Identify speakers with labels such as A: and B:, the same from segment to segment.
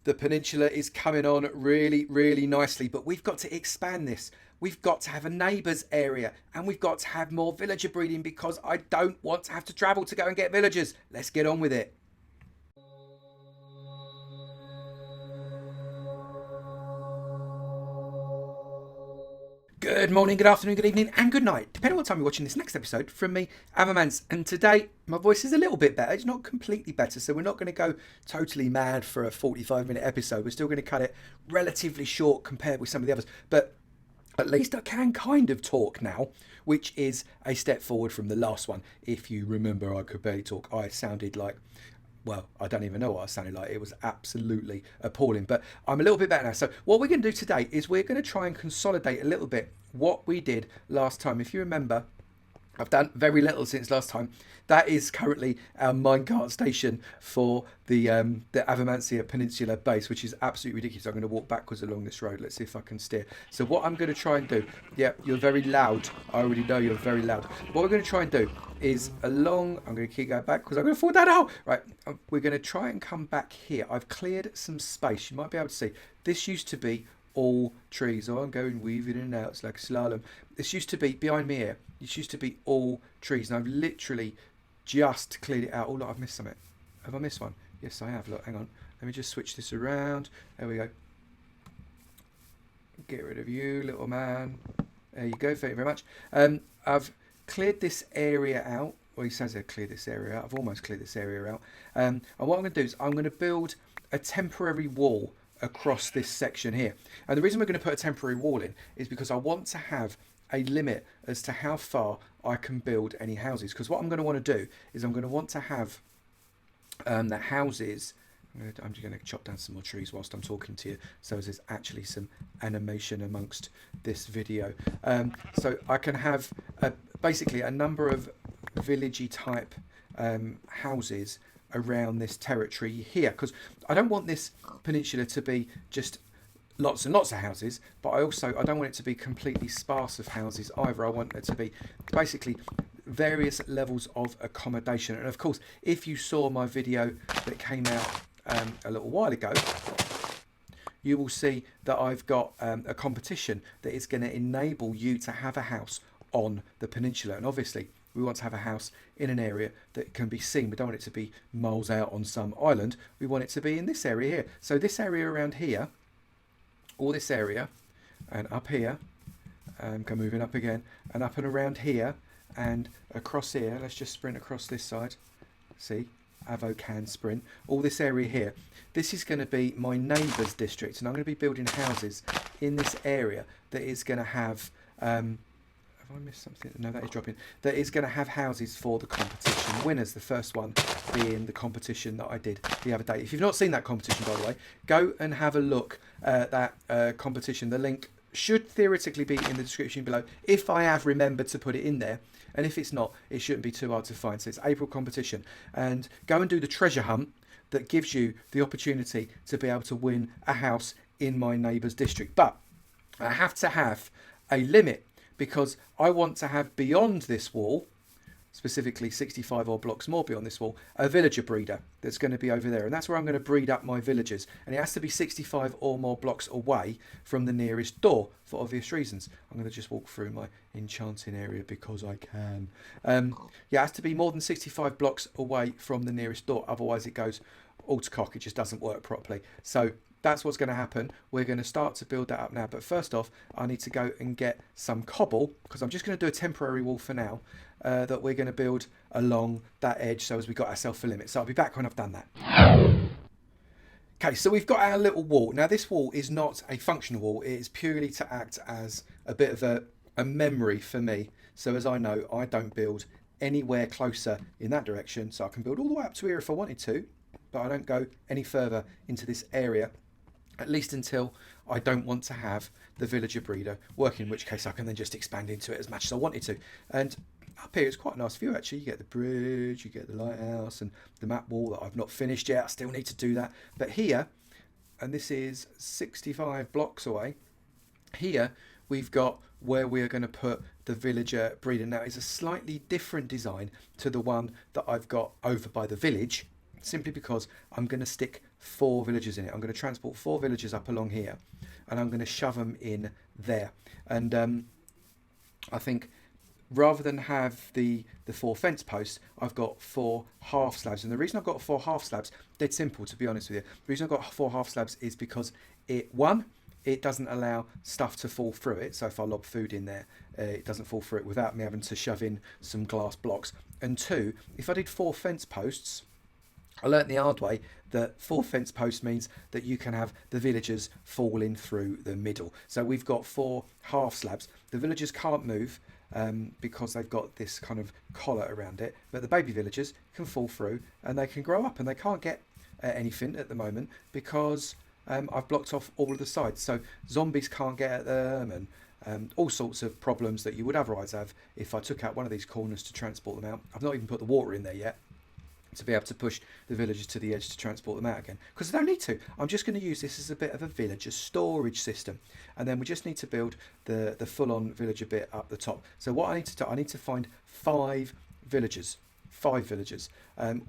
A: The peninsula is coming on really, really nicely, but we've got to expand this. We've got to have a neighbours area, and we've got to have more villager breeding because I don't want to have to travel to go and get villagers. Let's get on with it. Good morning, good afternoon, good evening, and good night, depending on what time you're watching this next episode from me, Avomance. And today, my voice is a little bit better. It's not completely better, so we're not going to go totally mad for a 45-minute episode. We're still going to cut it relatively short compared with some of the others. But at least I can kind of talk now, which is a step forward from the last one. If you remember, I could barely talk. I sounded like... well, I don't even know what I sounded like. It was absolutely appalling. But I'm a little bit better now. So what we're going to do today is we're going to try and consolidate a little bit what we did last time. If you remember, I've done very little since last time. That is currently our minecart station for the Avomancia Peninsula base, which is absolutely ridiculous. I'm going to walk backwards along this road. Let's see if I can steer. So what I'm going to try and do... yeah, you're very loud. I already know you're very loud. What we're going to try and do is along... I'm going to keep going back because I'm going to fall down a hole. Right, we're going to try and come back here. I've cleared some space. You might be able to see. This used to be all trees. Oh, I'm going weaving in and out. It's like a slalom. This used to be, behind me here, this used to be all trees. And I've literally just cleared it out. Oh, look, I've missed something. Have I missed one? Yes, I have. Look, hang on. Let me just switch this around. There we go. Get rid of you, little man. There you go. Thank you very much. I've cleared this area out. Well, he says I've cleared this area out. I've almost cleared this area out. And what I'm going to do is I'm going to build a temporary wall across this section here. And the reason we're going to put a temporary wall in is because I want to have a limit as to how far I can build any houses. Because what I'm going to want to do is I'm going to want to have the houses... I'm just going to chop down some more trees whilst I'm talking to you, so there's actually some animation amongst this video. So I can have basically a number of villagey type houses around this territory here, because I don't want this peninsula to be just lots and lots of houses, but I don't want it to be completely sparse of houses either. I want it to be basically various levels of accommodation. And of course, if you saw my video that came out a little while ago, you will see that I've got a competition that is going to enable you to have a house on the peninsula. And obviously we want to have a house in an area that can be seen. We don't want it to be miles out on some island. We want it to be in this area here. So this area around here, all this area, and up here, go moving up again, and up and around here, and across here. Let's just sprint across this side. See? Avo can sprint. All this area here. This is going to be my neighbours district, and I'm going to be building houses in this area that is going to have... have I missed something? No, that is dropping. That is going to have houses for the competition winners. The first one being the competition that I did the other day. If you've not seen that competition, by the way, go and have a look at that competition. The link should theoretically be in the description below, if I have remembered to put it in there. And if it's not, it shouldn't be too hard to find. So it's April competition. And go and do the treasure hunt that gives you the opportunity to be able to win a house in my neighbour's district. But I have to have a limit, because I want to have beyond this wall, specifically 65 odd blocks more beyond this wall, a villager breeder that's going to be over there. And that's where I'm going to breed up my villagers. And it has to be 65 or more blocks away from the nearest door for obvious reasons. I'm going to just walk through my enchanting area because I can. Yeah, it has to be more than 65 blocks away from the nearest door. Otherwise it goes all to cock. It just doesn't work properly. So that's what's going to happen. We're going to start to build that up now. But first off, I need to go and get some cobble, because I'm just going to do a temporary wall for now that we're going to build along that edge, so as we got ourselves a limit. So I'll be back when I've done that. Okay, so we've got our little wall. Now this wall is not a functional wall. It is purely to act as a bit of a memory for me. So as I know, I don't build anywhere closer in that direction. So I can build all the way up to here if I wanted to, but I don't go any further into this area, at least until I don't want to have the villager breeder working, in which case I can then just expand into it as much as I wanted to. And up here it's quite a nice view actually. You get the bridge, you get the lighthouse, and the map wall that I've not finished yet. I still need to do that. But here, and this is 65 blocks away, here we've got where we are going to put the villager breeder. Now it's a slightly different design to the one that I've got over by the village, simply because I'm going to stick 4 villagers in it. I'm going to transport 4 villagers up along here, and I'm going to shove them in there. And I think rather than have the 4 fence posts, I've got 4 half slabs. And the reason I've got 4 half slabs, dead simple, to be honest with you. The reason I've got 4 half slabs is because it doesn't allow stuff to fall through it. So if I lob food in there, it doesn't fall through it without me having to shove in some glass blocks. And 2, if I did 4 fence posts, I learnt the hard way that 4 fence posts means that you can have the villagers falling through the middle. So we've got 4 half slabs. The villagers can't move because they've got this kind of collar around it, but the baby villagers can fall through and they can grow up, and they can't get anything at the moment because I've blocked off all of the sides. So zombies can't get at them, and all sorts of problems that you would otherwise have if I took out one of these corners to transport them out. I've not even put the water in there yet to be able to push the villagers to the edge to transport them out again, because I don't need to. I'm just going to use this as a bit of a villager storage system, and then we just need to build the full-on villager bit up the top. So what I need to do, I need to find 5 villagers,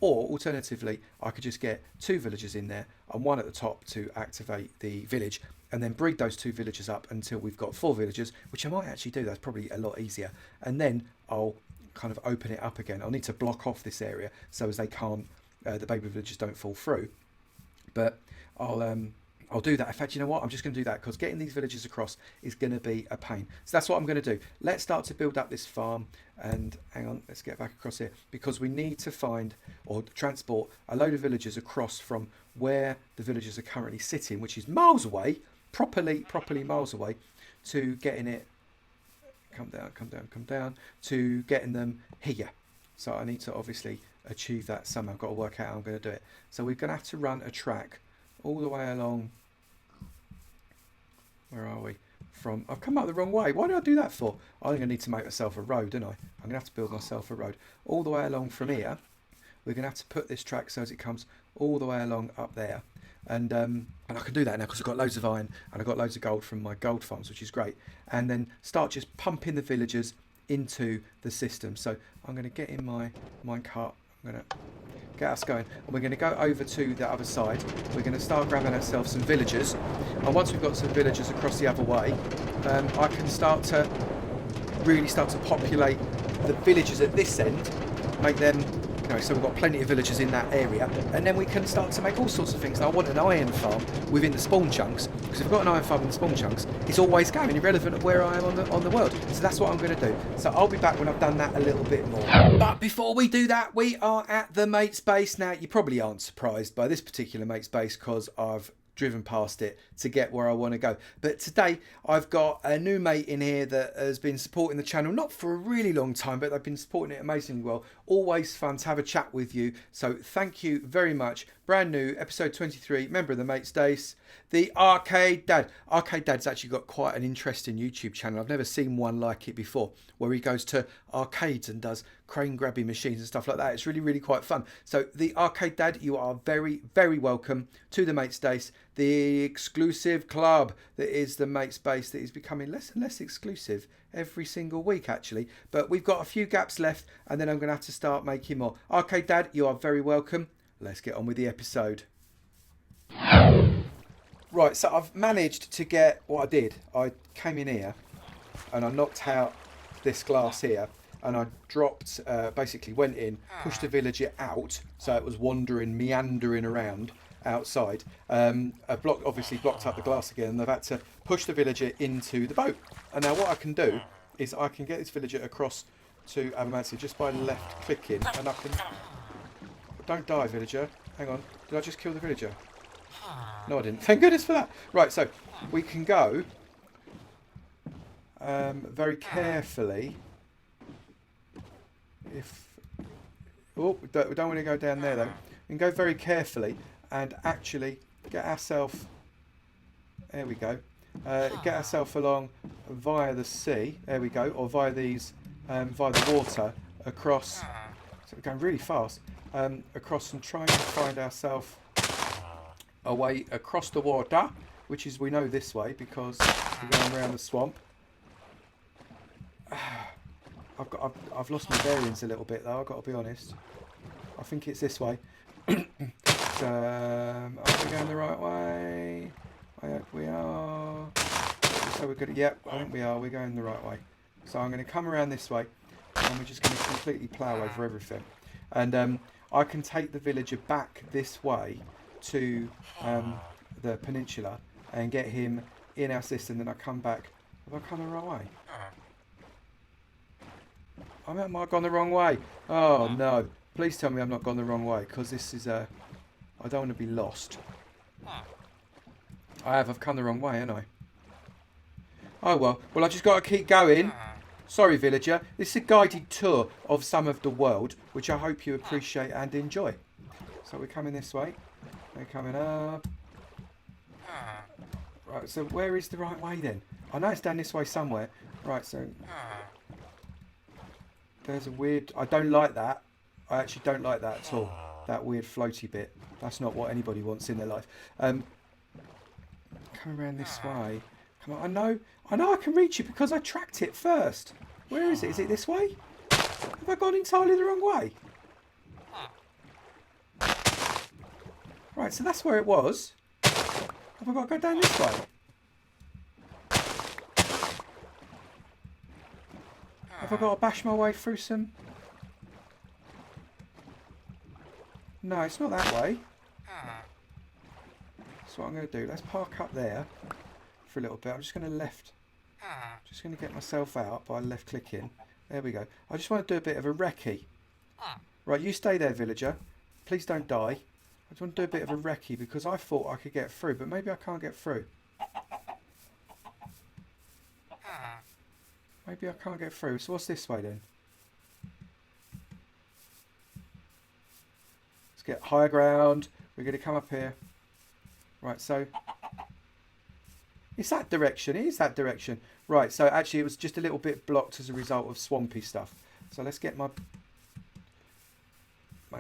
A: or alternatively I could just get 2 villagers in there and 1 at the top to activate the village, and then breed those 2 villagers up until we've got 4 villagers, which I might actually do. That's probably a lot easier. And then I'll kind of open it up again. I'll need to block off this area so as they can't, the baby villagers don't fall through. But I'll do that. In fact, you know what? I'm just going to do that because getting these villagers across is going to be a pain. So that's what I'm going to do. Let's start to build up this farm. And hang on, let's get back across here, because we need to find or transport a load of villagers across from where the villagers are currently sitting, which is miles away, properly miles away, to getting it. Come down to getting them here. So I need to obviously achieve that somehow. I've got to work out how I'm going to do it. So we're going to have to run a track all the way along. Where are we? I've come up the wrong way. Why did I do that for? I'm going to need to make myself a road, don't I? I'm going to have to build myself a road all the way along from here. We're going to have to put this track so as it comes all the way along up there. And I can do that now because I've got loads of iron and I've got loads of gold from my gold farms, which is great. And then start just pumping the villagers into the system. So I'm going to get in my minecart. I'm going to get us going. And we're going to go over to the other side. We're going to start grabbing ourselves some villagers. And once we've got some villagers across the other way, I can really start to populate the villages at this end, make them... So we've got plenty of villagers in that area, and then we can start to make all sorts of things. Now I want an iron farm within the spawn chunks, because if I've got an iron farm in the spawn chunks, it's always going, irrelevant of where I am on the world. So that's what I'm going to do. So I'll be back when I've done that a little bit more. But before we do that, we are at the mate's base. Now you probably aren't surprised by this particular mate's base because I've driven past it to get where I want to go. But today I've got a new mate in here that has been supporting the channel, not for a really long time, but they've been supporting it amazingly well. Always fun to have a chat with you. So thank you very much. Brand new, episode 23, member of the Mate's Days, the Arcade Dad. Arcade Dad's actually got quite an interesting YouTube channel. I've never seen one like it before, where he goes to arcades and does crane grabbing machines and stuff like that. It's really quite fun. So the Arcade Dad, you are very welcome to the Mate's Days, the exclusive club that is the Mate's Base, that is becoming less and less exclusive every single week actually. But we've got a few gaps left, and then I'm going to have to start making more. Arcade Dad, you are very welcome. Let's get on with the episode. Right, so I've managed to get what I did. I came in here and I knocked out this glass here, and I dropped, basically went in, pushed the villager out, so it was meandering around outside. Obviously blocked up the glass again, and I've had to push the villager into the boat. And now what I can do is I can get this villager across to Avomancia just by left clicking, and I can... Don't die, villager. Hang on. Did I just kill the villager? No, I didn't. Thank goodness for that. Right, so we can go very carefully. We don't want to go down there though. We can go very carefully and actually get ourselves... There we go. Get ourselves along via the sea. There we go. Or via these, via the water across. So we're going really fast. Across and trying to find ourselves a way across the water, which is, we know, this way because we're going around the swamp. I've lost my bearings a little bit though, I've got to be honest. I think it's this way. So Are we going the right way? I hope we are. So we're good. Yep, I think we are. We're going the right way. So I'm going to come around this way, and we're just going to completely plough over everything. And I can take the villager back this way to the peninsula and get him in our system. Then I come back. Have I come the right way? I might have gone the wrong way. Oh no! Please tell me I've not gone the wrong way, because this is I don't want to be lost. I've come the wrong way, haven't I? Oh well. Well, I just got to keep going. Sorry, villager. This is a guided tour of some of the world, which I hope you appreciate and enjoy. So we're coming this way. We're coming up. Right, so where is the right way then? I know it's down this way somewhere. Right, so there's a weird... I don't like that. I actually don't like that at all. That weird floaty bit. That's not what anybody wants in their life. Come around this way. Come on, I know I can reach it because I tracked it first. Where is it? Is it this way? Have I gone entirely the wrong way? Right, so that's where it was. Have I got to go down this way? Have I got to bash my way through some... No, it's not that way. That's what I'm going to do. Let's park up there for a little bit. I'm just going to left. Just going to get myself out by left clicking. There we go. I just want to do a bit of a recce. Right, you stay there, villager. Please don't die. I just want to do a bit of a recce because I thought I could get through, but maybe I can't get through. Maybe I can't get through. So what's this way then? Let's get higher ground. We're going to come up here. Right, so... It's that direction. It is that direction. Right, so actually it was just a little bit blocked as a result of swampy stuff. So let's get my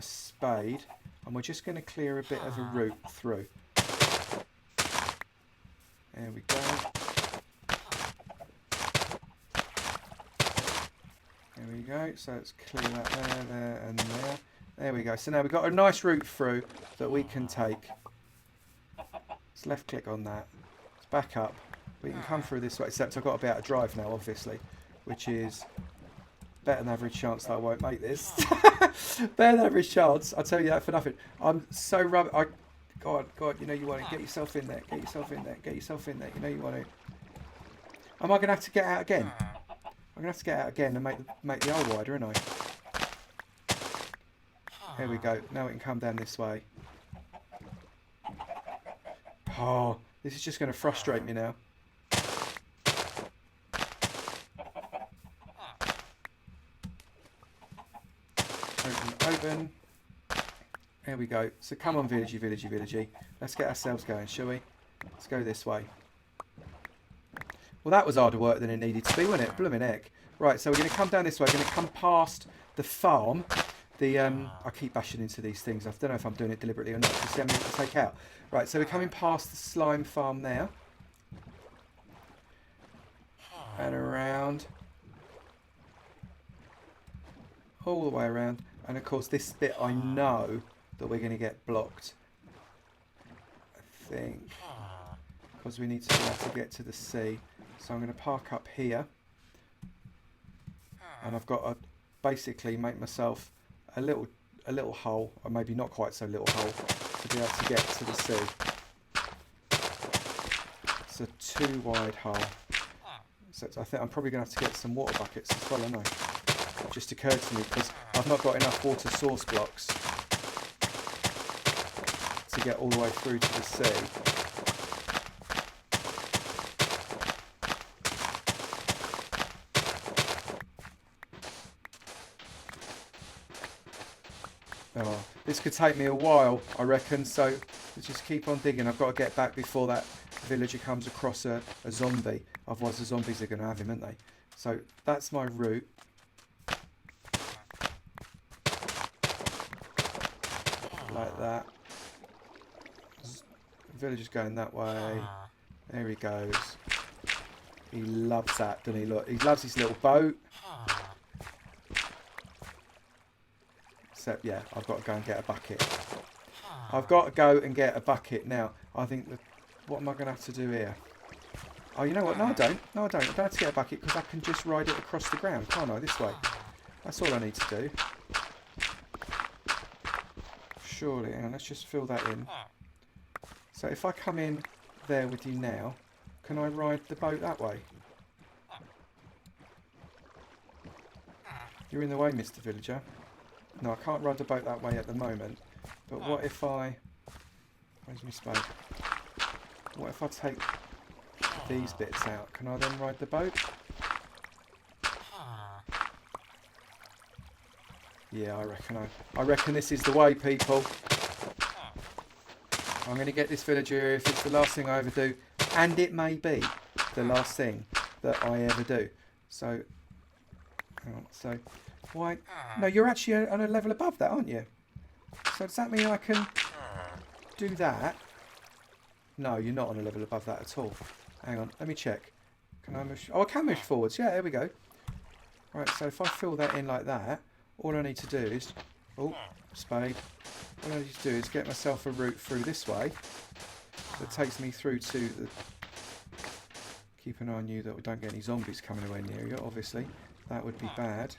A: spade. And we're just going to clear a bit of a route through. There we go. There we go. So let's clear that there, and there. There we go. So now we've got a nice route through that we can take. Let's left click on that. Let's back up. We can come through this way, except I've got to be able to drive now, obviously, which is better than average chance that I won't make this. Better than average chance. I'll tell you that for nothing. I'm so rubbish. God, you know you want to get yourself in there. Get yourself in there. Get yourself in there. You know you want to. Am I going to have to get out again? I'm going to have to get out again and make the hole wider, aren't I? Here we go. Now we can come down this way. Oh, this is just going to frustrate me now. Open. There we go. So come on, villagey. Let's get ourselves going, shall we? Let's go this way. Well, that was harder work than it needed to be, wasn't it? Blooming heck. Right, so we're going to come down this way. We're going to come past the farm. I keep bashing into these things. I don't know if I'm doing it deliberately or not. You see how many to take out. Right, so we're coming past the slime farm there. And around. All the way around. And of course this bit I know that we're going to get blocked. I think. Because we need to be able to get to the sea. So I'm going to park up here. And I've got to basically make myself a little hole, or maybe not quite so little hole, to be able to get to the sea. It's a 2 wide hole. So I think I'm probably going to have to get some water buckets as well, aren't I? It just occurred to me because I've not got enough water source blocks to get all the way through to the sea. Oh, this could take me a while, I reckon, so let's just keep on digging. I've got to get back before that villager comes across a zombie. Otherwise the zombies are going to have him, aren't they? So that's my route. Like that. Villager's going that way. There he goes. He loves that, doesn't he? Look, he loves his little boat. Except, yeah, I've got to go and get a bucket. I've got to go and get a bucket now. I think that, what am I going to have to do here? Oh, you know what? No, I don't. No, I don't. I don't have to get a bucket because I can just ride it across the ground, can't I? This way. That's all I need to do. Surely. Hang on, let's just fill that in. So if I come in there with you now, can I ride the boat that way? You're in the way, Mr. Villager. No, I can't ride the boat that way at the moment. But what if I... Where's my spade? What if I take these bits out? Can I then ride the boat? Yeah, I reckon this is the way, people. I'm going to get this villager if it's the last thing I ever do. And it may be the last thing that I ever do. So, hang on. So, why? No, you're actually on a level above that, aren't you? So does that mean I can do that? No, you're not on a level above that at all. Hang on, let me check. Can I move? Oh, I can move forwards. Yeah, there we go. Right, so if I fill that in like that, all I need to do is... Oh, spade. All I need to do is get myself a route through this way. That takes me through to the... Keep an eye on you that we don't get any zombies coming anywhere near you, obviously. That would be bad.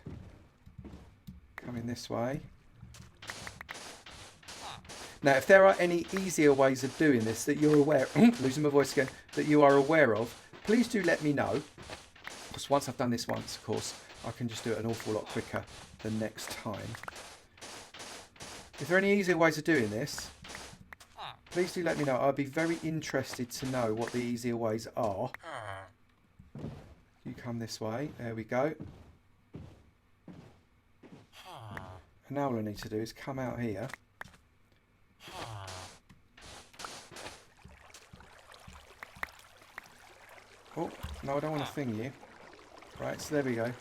A: Coming this way. Now, if there are any easier ways of doing this that you're aware... losing my voice again. That you are aware of, please do let me know. Because once I've done this once, of course, I can just do it an awful lot quicker the next time. If there are any easier ways of doing this, please do let me know. I'd be very interested to know what the easier ways are. You come this way. There we go. And now all I need to do is come out here. Oh, no, I don't want to thing you. Right, so there we go.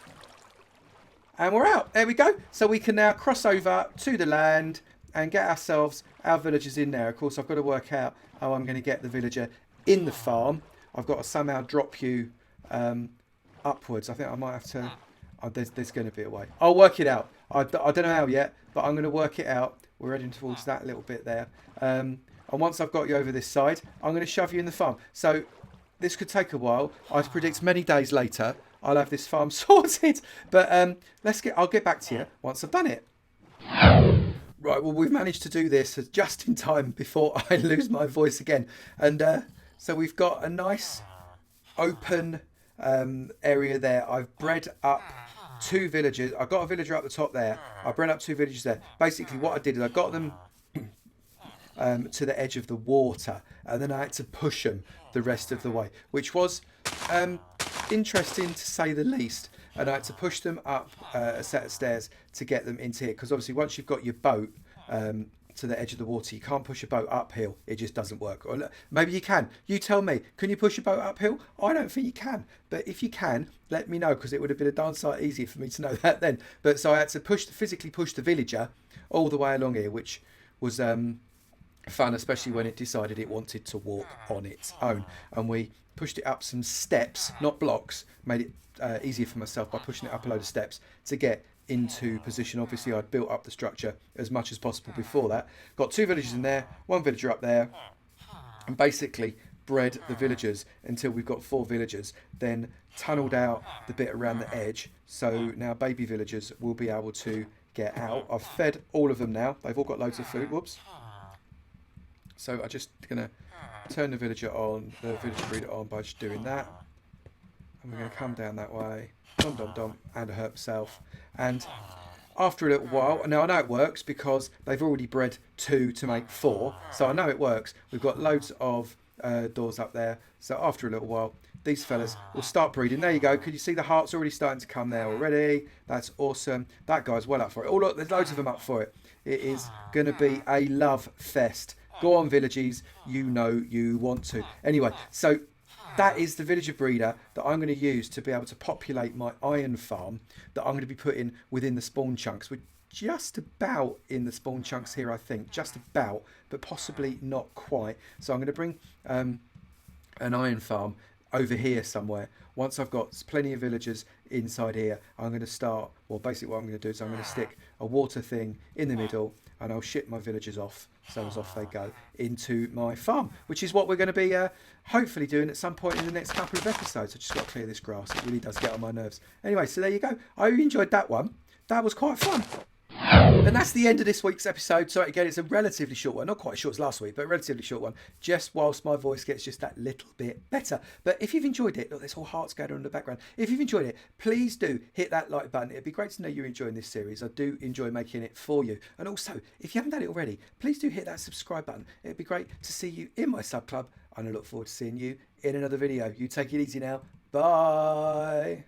A: And we're out. There we go. So we can now cross over to the land and get ourselves our villagers in there. Of course, I've got to work out how I'm going to get the villager in the farm. I've got to somehow drop you upwards. I think I might have to... Oh, there's going to be a way. I'll work it out. I don't know how yet, but I'm going to work it out. We're heading towards that little bit there. And once I've got you over this side, I'm going to shove you in the farm. So this could take a while. I predict many days later I'll have this farm sorted. But I'll get back to you once I've done it. Right, well, we've managed to do this just in time before I lose my voice again. And so we've got a nice open area there. I've bred up 2 villagers. I got a villager up the top there. I bred up 2 villagers there. Basically, what I did is I got them to the edge of the water, and then I had to push them the rest of the way, which was interesting to say the least. And I had to push them up a set of stairs to get them into here, because obviously once you've got your boat to the edge of the water, you can't push a boat uphill. It just doesn't work. Or maybe you can. You tell me. Can you push a boat uphill? I don't think you can. But if you can, let me know, because it would have been a darn sight easier for me to know that then. But so I had to physically push the villager all the way along here, which was fun, especially when it decided it wanted to walk on its own. And we pushed it up some steps, not blocks. Made it easier for myself by pushing it up a load of steps to get into position. Obviously, I'd built up the structure as much as possible before that. Got 2 villagers in there, 1 villager up there, and basically bred the villagers until we've got 4 villagers. Then tunnelled out the bit around the edge, so now baby villagers will be able to get out. I've fed all of them now. They've all got loads of food. Whoops. So I'm just going to turn the villager on, the villager breeder on by just doing that. And we're going to come down that way. Dom, dom, dom, and I hurt myself. And after a little while, now I know it works because they've already bred 2 to make 4. So I know it works. We've got loads of doors up there. So after a little while, these fellas will start breeding. There you go. Could you see the hearts already starting to come there already? That's awesome. That guy's well up for it. Oh, look, there's loads of them up for it. It is going to be a love fest. Go on, villages. You know you want to. Anyway, so that is the villager breeder that I'm going to use to be able to populate my iron farm that I'm going to be putting within the spawn chunks. We're just about in the spawn chunks here, I think. Just about, but possibly not quite. So I'm going to bring an iron farm over here somewhere. Once I've got plenty of villagers inside here, I'm going to start, well, basically what I'm going to do is I'm going to stick a water thing in the middle. and I'll ship my villagers off. So as off they go into my farm, which is what we're going to be hopefully doing at some point in the next couple of episodes. I just got to clear this grass. It really does get on my nerves. Anyway, so there you go. I hope you enjoyed that one. That was quite fun. And that's the end of this week's episode. So again, it's a relatively short one. Not quite as short as last week, but a relatively short one. Just whilst my voice gets just that little bit better. But if you've enjoyed it, look, there's all hearts going on in the background. If you've enjoyed it, please do hit that like button. It'd be great to know you're enjoying this series. I do enjoy making it for you. And also, if you haven't done it already, please do hit that subscribe button. It'd be great to see you in my sub club. And I look forward to seeing you in another video. You take it easy now. Bye.